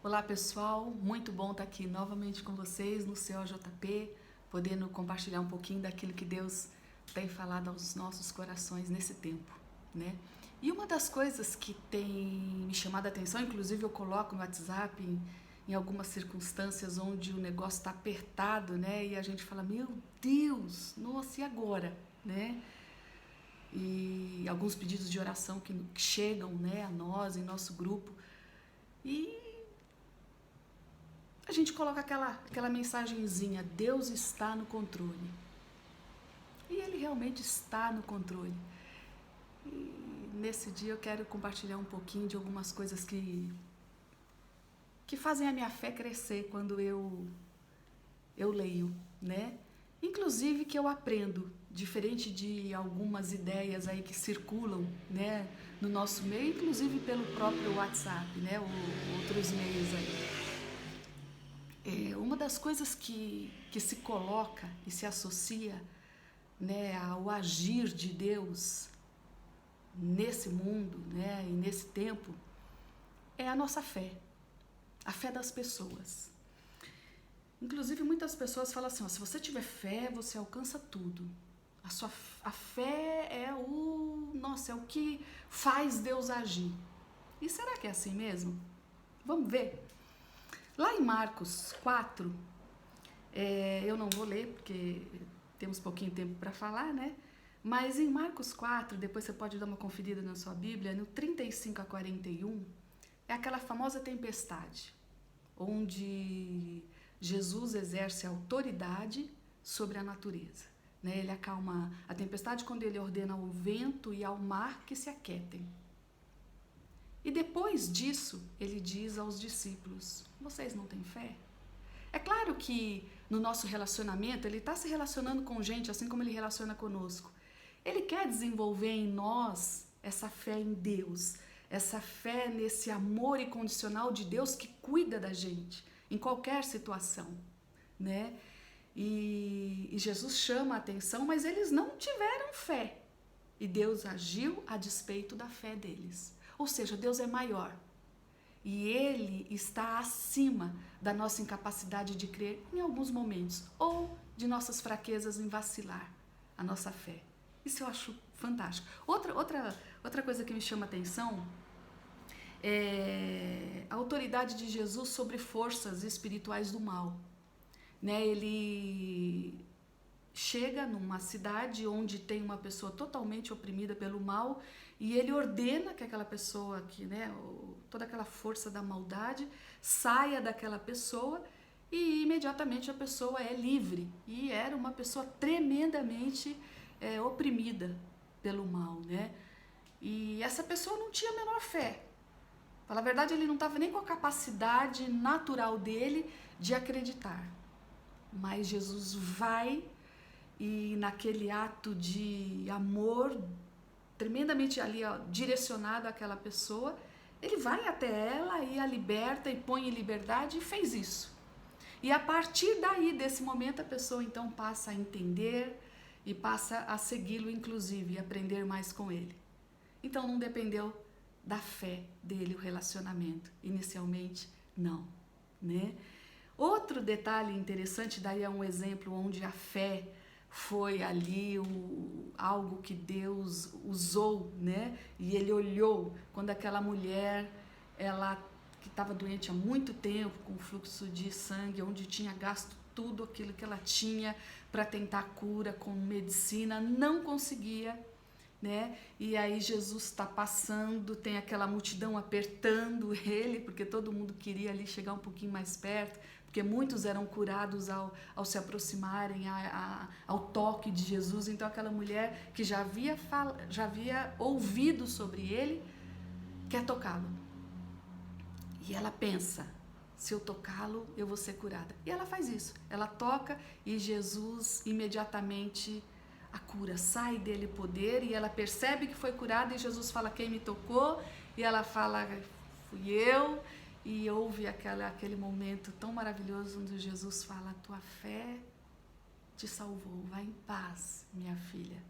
Olá pessoal, muito bom estar aqui novamente com vocês no COJP, podendo compartilhar um pouquinho daquilo que Deus tem falado aos nossos corações nesse tempo, né? E uma das coisas que tem me chamado a atenção, inclusive eu coloco no WhatsApp em algumas circunstâncias onde o negócio está apertado, né? E a gente fala, meu Deus, nossa, e agora, né? E alguns pedidos de oração que chegam, né, a nós, em nosso grupo. E a gente coloca aquela mensagenzinha, Deus está no controle. E Ele realmente está no controle. E nesse dia eu quero compartilhar um pouquinho de algumas coisas que fazem a minha fé crescer quando eu leio, né? Inclusive que eu aprendo, diferente de algumas ideias aí que circulam, né, no nosso meio, inclusive pelo próprio WhatsApp, né, ou outros meios aí. Uma das coisas que se coloca e se associa, né, ao agir de Deus nesse mundo, né, e nesse tempo, é a nossa fé, a fé das pessoas. Inclusive muitas pessoas falam assim, ó, se você tiver fé, você alcança tudo. A fé é é o que faz Deus agir. E será que é assim mesmo? Vamos ver. Lá em Marcos 4, eu não vou ler porque temos pouquinho tempo para falar, né? Mas em Marcos 4, depois você pode dar uma conferida na sua Bíblia, no 35 a 41, é aquela famosa tempestade, onde Jesus exerce autoridade sobre a natureza. Né? Ele acalma a tempestade quando ele ordena ao vento e ao mar que se aquietem. E depois disso, ele diz aos discípulos, vocês não têm fé? É claro que no nosso relacionamento, ele está se relacionando com gente assim como ele relaciona conosco. Ele quer desenvolver em nós essa fé em Deus, essa fé nesse amor incondicional de Deus que cuida da gente em qualquer situação, né? E Jesus chama a atenção, mas eles não tiveram fé. E Deus agiu a despeito da fé deles. Ou seja, Deus é maior. E Ele está acima da nossa incapacidade de crer em alguns momentos, ou de nossas fraquezas em vacilar a nossa fé. Isso eu acho fantástico. Outra coisa que me chama a atenção é a autoridade de Jesus sobre forças espirituais do mal. Né? Ele chega numa cidade onde tem uma pessoa totalmente oprimida pelo mal e ele ordena que aquela pessoa, toda aquela força da maldade saia daquela pessoa e imediatamente a pessoa é livre. E era uma pessoa tremendamente oprimida pelo mal, né? E essa pessoa não tinha a menor fé. Na verdade, ele não estava nem com a capacidade natural dele de acreditar. Mas Jesus vai e naquele ato de amor tremendamente ali direcionado àquela pessoa, ele vai até ela e a liberta e põe em liberdade e fez isso. E a partir daí, desse momento, a pessoa então passa a entender e passa a segui-lo inclusive e aprender mais com ele. Então não dependeu da fé dele o relacionamento, inicialmente não, né? Outro detalhe interessante, daí é um exemplo onde a fé foi ali algo que Deus usou, né? E ele olhou quando aquela mulher, ela que estava doente há muito tempo, com fluxo de sangue, onde tinha gasto tudo aquilo que ela tinha para tentar cura com medicina, não conseguia, né? E aí Jesus está passando, tem aquela multidão apertando ele, porque todo mundo queria ali chegar um pouquinho mais perto, porque muitos eram curados ao se aproximarem ao toque de Jesus. Então aquela mulher que já havia ouvido sobre ele, quer tocá-lo. E ela pensa, se eu tocá-lo, eu vou ser curada. E ela faz isso, ela toca e Jesus imediatamente a cura, sai dele poder e ela percebe que foi curada e Jesus fala, quem me tocou? E ela fala, fui eu. E houve aquele momento tão maravilhoso onde Jesus fala, tua fé te salvou, vai em paz, minha filha.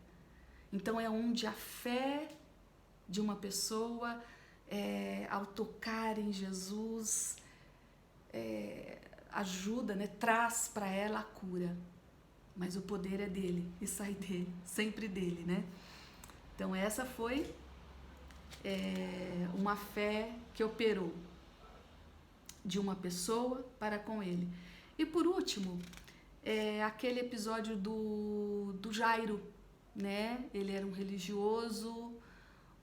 Então é onde a fé de uma pessoa, ao tocar em Jesus, ajuda, né, traz para ela a cura. Mas o poder é dele e sai dele, sempre dele, né? Então essa foi uma fé que operou de uma pessoa para com ele. E por último, aquele episódio do Jairo, né? Ele era um religioso,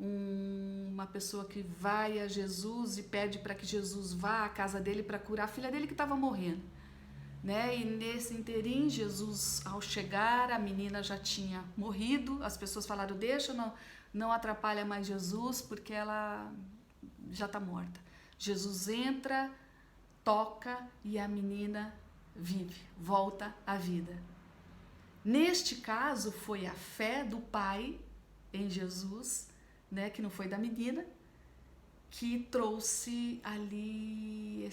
uma pessoa que vai a Jesus e pede para que Jesus vá à casa dele para curar a filha dele que estava morrendo, né? E nesse inteirinho, Jesus, ao chegar, a menina já tinha morrido. As pessoas falaram: deixa, não atrapalha mais Jesus, porque ela já está morta. Jesus entra, toca e a menina vive, volta à vida. Neste caso, foi a fé do pai em Jesus, né, que não foi da menina, que trouxe ali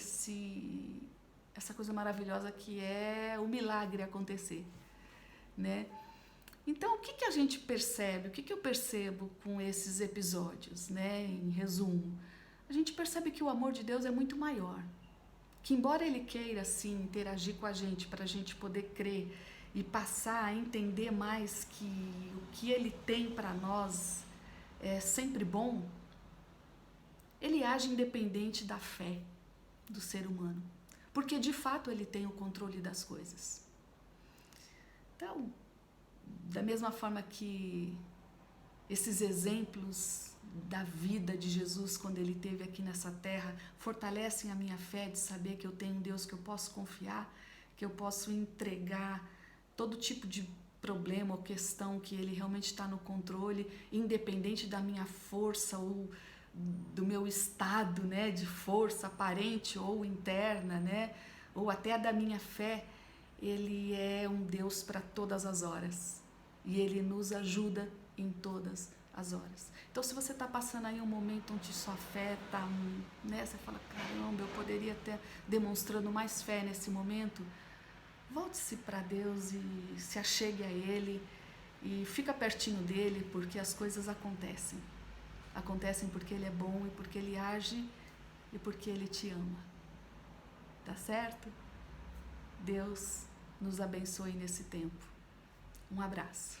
essa coisa maravilhosa que é o milagre acontecer, né? Então, o que a gente percebe? O que eu percebo com esses episódios, né? Em resumo, a gente percebe que o amor de Deus é muito maior, que embora Ele queira, sim, interagir com a gente para a gente poder crer e passar a entender mais que o que Ele tem para nós é sempre bom, Ele age independente da fé do ser humano, porque de fato Ele tem o controle das coisas. Então, da mesma forma que esses exemplos da vida de Jesus quando Ele esteve aqui nessa terra fortalecem a minha fé de saber que eu tenho um Deus que eu posso confiar, que eu posso entregar todo tipo de problema ou questão, que Ele realmente está no controle, independente da minha força ou do meu estado, né, de força aparente ou interna, né, ou até da minha fé. Ele é um Deus para todas as horas e Ele nos ajuda em todas as horas. Então, se você está passando aí um momento onde sua fé está, né, você fala: caramba, eu poderia estar demonstrando mais fé nesse momento, volte-se para Deus e se achegue a Ele e fica pertinho dEle, porque as coisas acontecem. Acontecem porque Ele é bom e porque Ele age e porque Ele te ama. Tá certo? Deus nos abençoe nesse tempo. Um abraço.